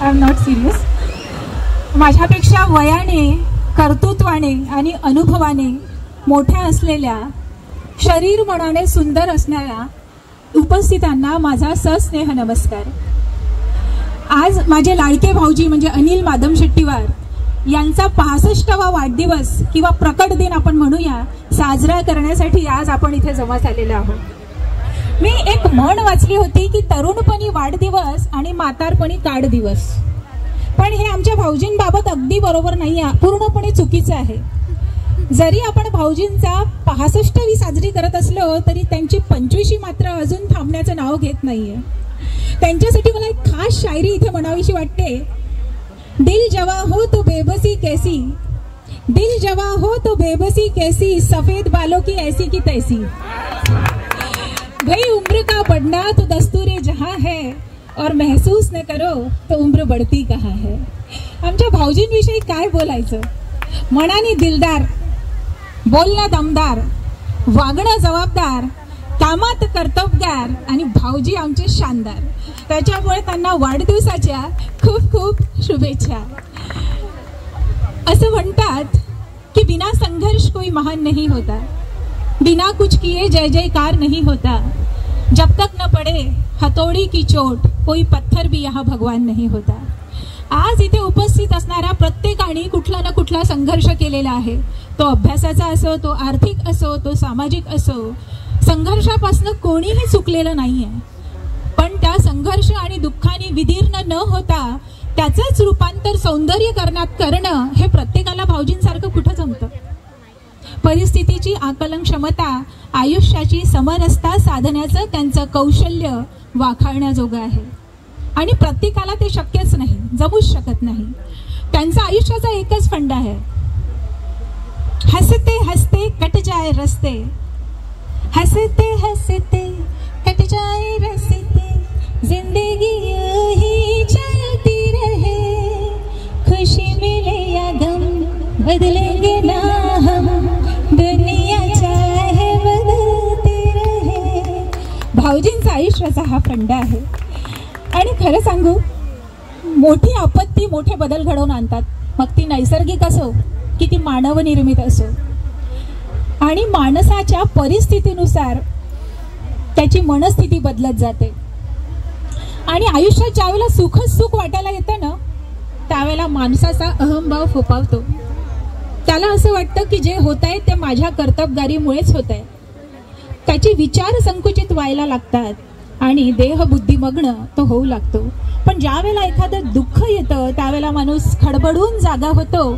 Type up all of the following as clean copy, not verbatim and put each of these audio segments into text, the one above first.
I am not serious. माझ्यापेक्षा वयाने, कर्तृत्वाने आणि अनुभवाने मोठ्या असलेल्या, शरीर मनाने सुंदर असणाऱ्या उपस्थितांना माझा सस्नेह नमस्कार. आज माझे लाडके भाऊजी म्हणजे अनिल माधव शेट्टीवार यांचा 65वा वाढदिवस किंवा प्रकट दिन आपण म्हणूया साजरा करण्यासाठी आज आपण इथे जमा झालेलो आहोत. मी एक म्हण वाचली होती की तरुणपणी वाढदिवस आणि म्हातारपणी काढ दिवस. पण हे आमच्या भाऊजींबाबत अगदी बरोबर नाही आहे, पूर्णपणे चुकीचं आहे. जरी आपण भाऊजींचा 65वी साजरी करत असलो तरी त्यांची 25वी मात्र अजून थांबण्याचं नाव घेत नाहीये. त्यांच्यासाठी मला एक खास शायरी इथे म्हणावीशी वाटते. दिल जवा हो तो बेबसी कैसी, दिल जवा हो तो बेबसी कैसी, सफेद बालों की ऐसी की तैसी. भाई उम्र का बढ़ना तो दस्तूर जहां है, और महसूस न करो तो उम्र बढ़ती कहाँ है. आमच्या भाऊजींविषयी काय बोलायचं. मनाने दिलदार, बोलणं दमदार, वागणं जबाबदार, कामात कर्तबगार आणि भाऊजी आमचे शानदार. त्याच्यामुळे त्यांना वाढदिवसाच्या खूप खूप शुभेच्छा. असं म्हणतात की बिना संघर्ष कोई महान नहीं होता, बिना कुछ किए जय जयकार नहीं होता, जब तक न पड़े हथौड़ी की चोट कोई पत्थर भी यहाँ भगवान नहीं होता. आज इथे उपस्थित असणाऱ्या प्रत्येकाने कुठला ना कुठला संघर्ष केलेला आहे. तो अभ्यासाचा असो, तो आर्थिक असो, तो सामाजिक असो. संघर्षापासून कोणीही चुकलेलं नाहीये. पण त्या संघर्ष आणि दुःखाने विदीर्ण न होता त्याचंच रूपांतर सौंदर्यीकरणात करणं हे प्रत्येकाला भाऊजींसारखं कुठं जमतं. परिस्थितीची आकलन क्षमता, आयुष्याची समरसता साधण्याचं त्यांचं कौशल्य वाखाणण्याजोगं आहे. आणि प्रत्येकाला ते शक्यच नाही, जमूच शकत नाही. त्यांचा आयुष्याचा एकच फंडा आहे, हसते हसते कट जाए रस्ते, हसते हसते कट जाए रस्ते, जिंदगी यूं चलती रहे, खुशी मिले या गम बदलेंगे ना हम, दुनिया चाहे बदलती रहे. भाऊजींचा आयुष्याचा हा फंडा आहे. आणि खरं सांगू, मोठी आपत्ती मोठे बदल घडवून आणतात. मग ती नैसर्गिक असो की ती मानवनिर्मित असो. आणि माणसाच्या परिस्थितीनुसार त्याची मनस्थिती बदलत जाते. आणि आयुष्यात ज्यावेळेला सुख वाटायला येतं ना, त्यावेळेला माणसाचा अहंभाव फोपावतो. त्याला असं वाटतं की जे होत आहे ते माझ्या कर्तबगारीमुळेच होत आहे. त्याचे विचार संकुचित व्हायला लागतात आणि देहबुद्धिमग्न तो होऊ लागतो. पण ज्या वेळेला एखादं दुःख येतं त्यावेळेला माणूस खडबडून जागा होतो,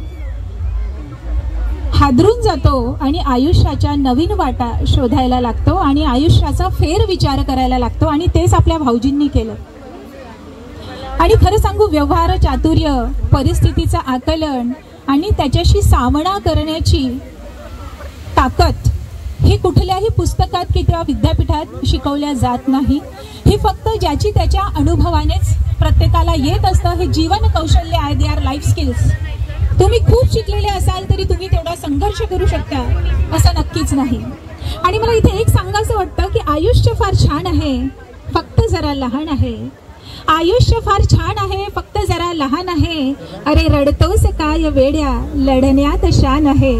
हादरून जातो आणि आयुष्याच्या नवीन वाटा शोधायला लागतो आणि आयुष्याचा फेर विचार करायला लागतो. आणि तेच आपल्या भाऊजींनी केलं. आणि खरं सांगू, व्यवहार चातुर्य, परिस्थितीचं आकलन आणि त्याच्याशी सामना करण्याची ताकद हे कुठल्याही पुस्तकात किंवा विद्यापीठात शिकवल्या जात नाही. हे फक्त ज्याची त्याच्या अनुभवानेच प्रत्येकाला येत असतं. हे जीवन कौशल्य आहे, दे आर लाईफ स्किल्स. तुम्ही खूप शिकलेले असाल तरी तुम्ही तेवढा संघर्ष करू शकता असं नक्कीच नाही. आणि मला इथे एक सांगायचं वाटतं की आयुष्य फार छान आहे, फक्त जरा लहान आहे. आयुष्य फार छान आहे, फक्त जरा लहान आहे. अरे रडतोस काय वेड्या, लढण्यात शान आहे.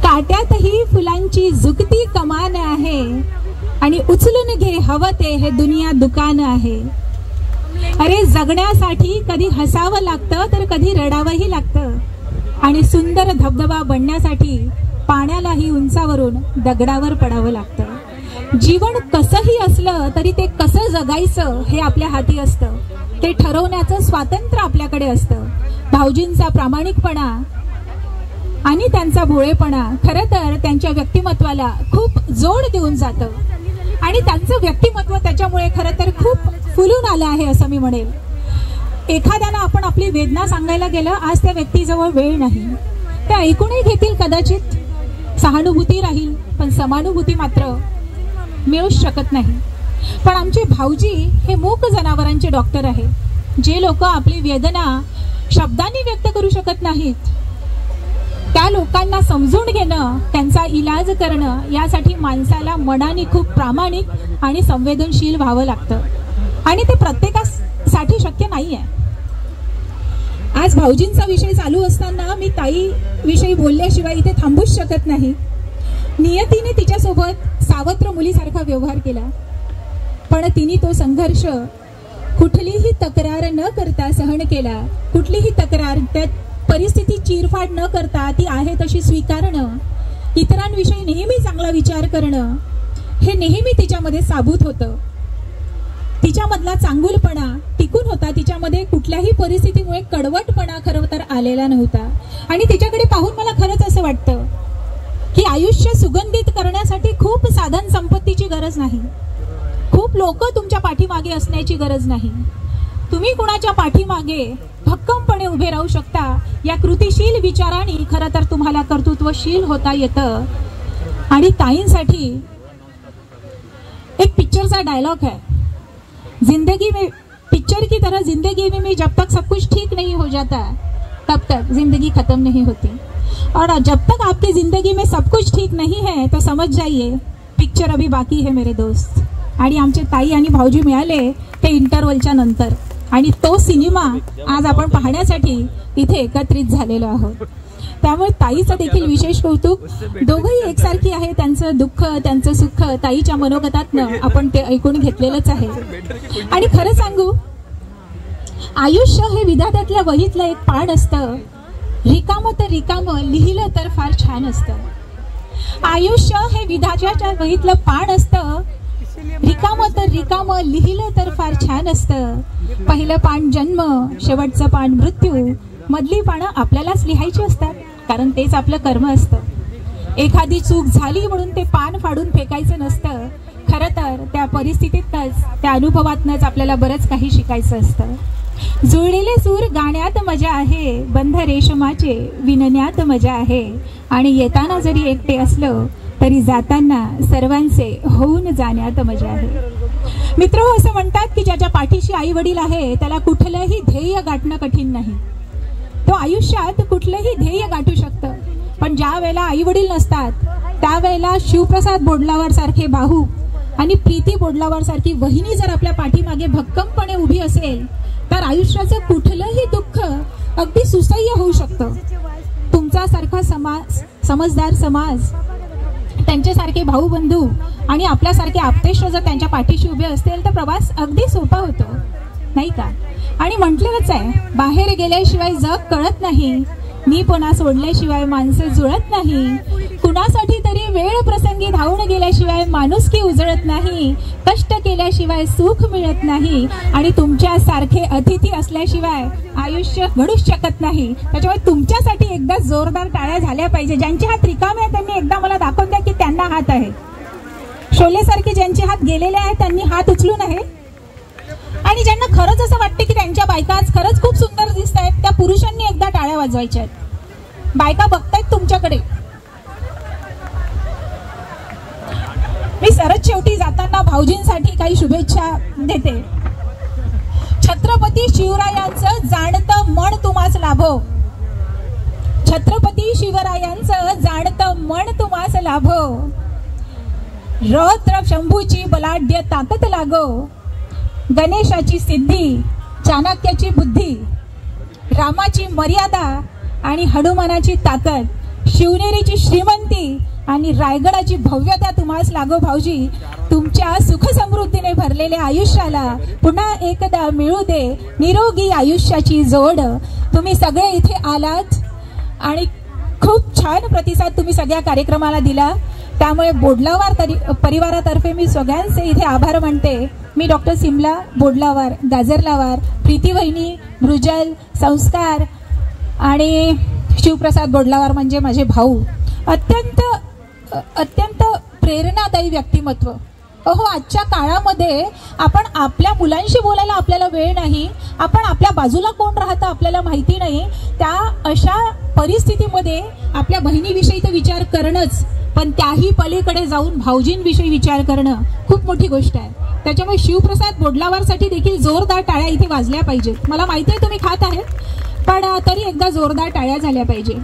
काट्यातही फुलांची झुकती कमान आहे. आणि उचलून घे हवं ते, हे दुनिया दुकान आहे. अरे जगण्यासाठी कधी हसावं लागतं तर कधी रडावंही लागतं. आणि सुंदर धबधबा बनण्यासाठी पाण्यालाही उंचावरून दगडावर पडावं लागतं. जीवन कसंही असलं तरी ते कसं जगायचं हे आपल्या हाती असतं. ते ठरवण्याचं स्वातंत्र्य आपल्याकडे असतं. भाऊजींचा प्रामाणिकपणा आणि त्यांचा भोळेपणा खरं तर त्यांच्या व्यक्तिमत्वाला खूप जोड देऊन जातं. आणि त्यांचं व्यक्तिमत्व त्याच्यामुळे खरं तर खूप फुलून आलं आहे असं मी म्हणेल. एखाद्याला आपण आपली वेदना सांगायला गेलं, आज त्या व्यक्तीजवळ वेळ नाही. ते ऐकूनही घेतील कदाचित, सहानुभूती राहील, पण समानुभूती मात्र मिळूच शकत नाही. पण आमचे भाऊजी हे मूक जनावरांचे डॉक्टर आहे. जे लोक आपली वेदना शब्दांनी व्यक्त करू शकत नाहीत, त्या लोकांना समजून घेणं, त्यांचा इलाज करणं, यासाठी माणसाला मनाने खूप प्रामाणिक आणि संवेदनशील व्हावं लागतं. आणि ते प्रत्येकासाठी शक्य नाही आहे. आज भाऊजींचा विषय चालू असताना मी ताई विषयी बोलल्याशिवाय इथे थांबूच शकत नाही. नियतीने तिच्यासोबत सावत्र मुलीसारखा व्यवहार केला, पण तिने तो संघर्ष कुठलीही तक्रार न करता सहन केला. कुठलीही तक्रार, त्या परिस्थिती चिरफाड न करता ती आहे तशी स्वीकारणं, इतरांविषयी नेहमी चांगला विचार करणं, हे नेहमी तिच्यामध्ये साबूत होतं. तिच्यामधला चांगुलपणा टिकून होता. तिच्यामध्ये कुठल्याही परिस्थितीमुळे कडवटपणा खरं तर आलेला नव्हता. आणि तिच्याकडे पाहून मला खरंच असं वाटतं की आयुष्य सुगंधित करण्यासाठी खूप साधन संपत्तीची गरज नाही, खूप लोक तुमच्या पाठीमागे असण्याची गरज नाही. तुम्ही कुणाच्या पाठीमागे भक्कमपणे उभे राहू शकता. या कृतिशील विचाराने खरं तर तुम्हाला कर्तृत्वशील होता येतं. आणि ताईंसाठी एक पिक्चरचा डायलॉग है, जिंदगी में पिक्चर की तरह जिंदगी में जब तक सब कुछ ठीक नहीं हो जाता तब तक जिंदगी खत्म नहीं होती, और जब तक आपकी जिंदगी में सब कुछ ठीक नहीं है तो समझ जाइए पिक्चर अभी बाकी है मेरे दोस्त. आणि आमचे ताई आणि भाऊजी मिळाले ते इंटरवलच्या नंतर, आणि तो सिनेमा आज आपण पाहण्यासाठी इथे एकत्रित झालेलो आहोत. त्यामुळे ताईचं देखील विशेष कौतुक. दोघंही एकसारखी आहे. त्यांचं दुःख, त्यांचं सुख ताईच्या मनोगतातनं आपण ते ऐकून घेतलेलंच आहे. आणि खरं सांगू, आयुष्य हे विधात्यातल्या वहीतलं एक पान असतं. रिकामं तर रिकामं लिहिलं तर फार छान असतं. आयुष्य हे विधात्याच्या वहीतलं पान असतं. रिकामं तर रिकामं लिहिलं तर फार छान असतं. पहिलं पान जन्म, शेवटचं पान मृत्यू, मधली पानं आपल्यालाच लिहायची असतात, कारण तेच आपलं कर्म असतं. एखादी चूक झाली म्हणून ते पान फाडून फेकायचं नसतं. खरं तर त्या परिस्थितीतच, त्या अनुभवातनंच आपल्याला बरंच काही शिकायचं असतं. जुळलेले सूर गाण्यात मजा आहे, बंध रेशमाचे विणण्यात मजा आहे, आणि येताना जरी एकटे असलो तरी जाताना सर्वांचे होऊन जाण्यात मजा आहे. मित्र, असं म्हणतात की ज्याच्या पाठीशी आई वडील आहे त्याला कुठलंही ध्येय गाठणं कठीण नाही. तो आयुष्यात कुठलंही ध्येय गाठू शकतं. पण ज्या वेळेला आई वडील नसतात त्यावेळेला शिवप्रसाद बोडलावार सारखे भाऊ आणि प्रीती बोडलावार सारखी वहिनी जर आपल्या पाठीमागे भक्कमपणे उभी असेल तर आयुष्याचं कुठलंही दुःख अगदी सुसह्य होऊ शकतं. तुमच्यासारखा समजदार समाज, त्यांच्यासारखे भाऊ बंधू आणि आपल्यासारखे आप्तेष्ट जर त्यांच्या पाठीशी उभे असतील तर प्रवास अगदी सोपा होतो, नाही का? आणि म्हटलेलंच आहे, बाहेर गेल्याशिवाय जग कळत नाही, मीपणा सोडल्याशिवाय माणसं जुळत नाही, कुणासाठी तरी वेळ प्रसंगी धावून गेल्याशिवाय माणुसकी उजळत नाही, कष्ट केल्याशिवाय सुख मिळत नाही, आणि तुमच्यासारखे अतिथी असल्याशिवाय आयुष्य घडूच शकत नाही. त्याच्यामुळे तुमच्यासाठी एकदा जोरदार टाळ्या झाल्या पाहिजे. ज्यांचे हात रिकामे आहेत त्यांनी एकदा मला दाखवून द्या की त्यांना हात आहे. शोलेसारखे ज्यांचे हात गेलेले आहेत त्यांनी हात उचलून आहे. आणि ज्यांना खरंच असं वाटतं की त्यांच्या बायका आज खरंच खूप सुंदर दिसत आहेत, त्या पुरुषांनी एकदा टाळ्या वाजवायच्या आहेत. बायका बघतायत तुमच्याकडे. मी सरच शेवटी जाताना भाऊजींसाठी काही शुभेच्छा देते. छत्रपती शिवरायांचं जाणतं मन तुम्हास लाभो, छत्रपती शिवरायांचं जाणतं मन तुम्हास लाभो, रौद्र शंभूची बलाढ्य ताकद लागो, गणेशाची सिद्धी, चाणक्याची बुद्धी, रामाची मर्यादा आणि हनुमानाची ताकद, शिवनेरीची श्रीमंती आणि रायगडाची भव्यता तुम्हास लागो. भाऊजी, तुमच्या सुख समृद्धीने भरलेल्या आयुष्याला पुन्हा एकदा मिळू दे निरोगी आयुष्याची जोड. तुम्ही सगळे इथे आलात आणि खूप छान प्रतिसाद तुम्ही सगळ्या कार्यक्रमाला दिला, त्यामुळे बोडलावार परिवारातर्फे मी सगळ्यांचे इथे आभार मानते. मी डॉक्टर सिमला बोडलावार, गाजरलावार, प्रीती वहिनी, मृजल, संस्कार आणि शिवप्रसाद बोडलावार म्हणजे माझे भाऊ. अत्यंत प्रेरणादायी व्यक्तिमत्व. अहो, आजच्या काळामध्ये आपण आपल्या मुलांशी बोलायला आपल्याला वेळ नाही, आपण आपल्या बाजूला कोण राहतं आपल्याला माहिती नाही. त्या अशा परिस्थितीमध्ये आपल्या बहिणीविषयी तर विचार करणंच, पण त्याही पलीकडे जाऊन भाऊजींविषयी विचार करणं खूप मोठी गोष्ट आहे. त्याच्यामुळे शिवप्रसाद बोडलावारसाठी देखील जोरदार टाळ्या इथे वाजल्या पाहिजेत. मला माहिती आहे तुम्ही खात आहेत, पण तरी एकदा जोरदार टाळ्या झाल्या पाहिजे.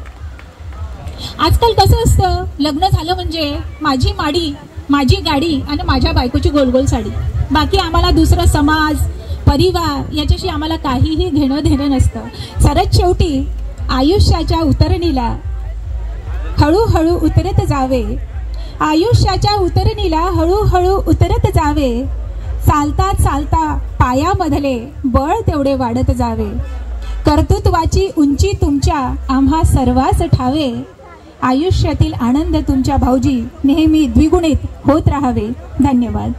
आजकाल कसं असतं, लग्न झालं म्हणजे माझी माडी, माझी गाडी आणि माझ्या बायकोची गोलगोल साडी, बाकी आम्हाला दुसरं समाज, परिवार याच्याशी आम्हाला काहीही घेणं देणं नसतं. सरच शेवटी आयुष्याच्या उतरणीला हळूहळू उतरत जावे, आयुष्याच्या उतरणीला हळूहळू उतरत जावे, चालता चालता पायामधले बळ तेवढे वाढत जावे, कर्तृत्वाची उंची तुमच्या आम्हा सर्वांस ठावे, आयुष्यातील आनंद तुमच्या भाऊजी नेहमी द्विगुणित होत राहावे. धन्यवाद.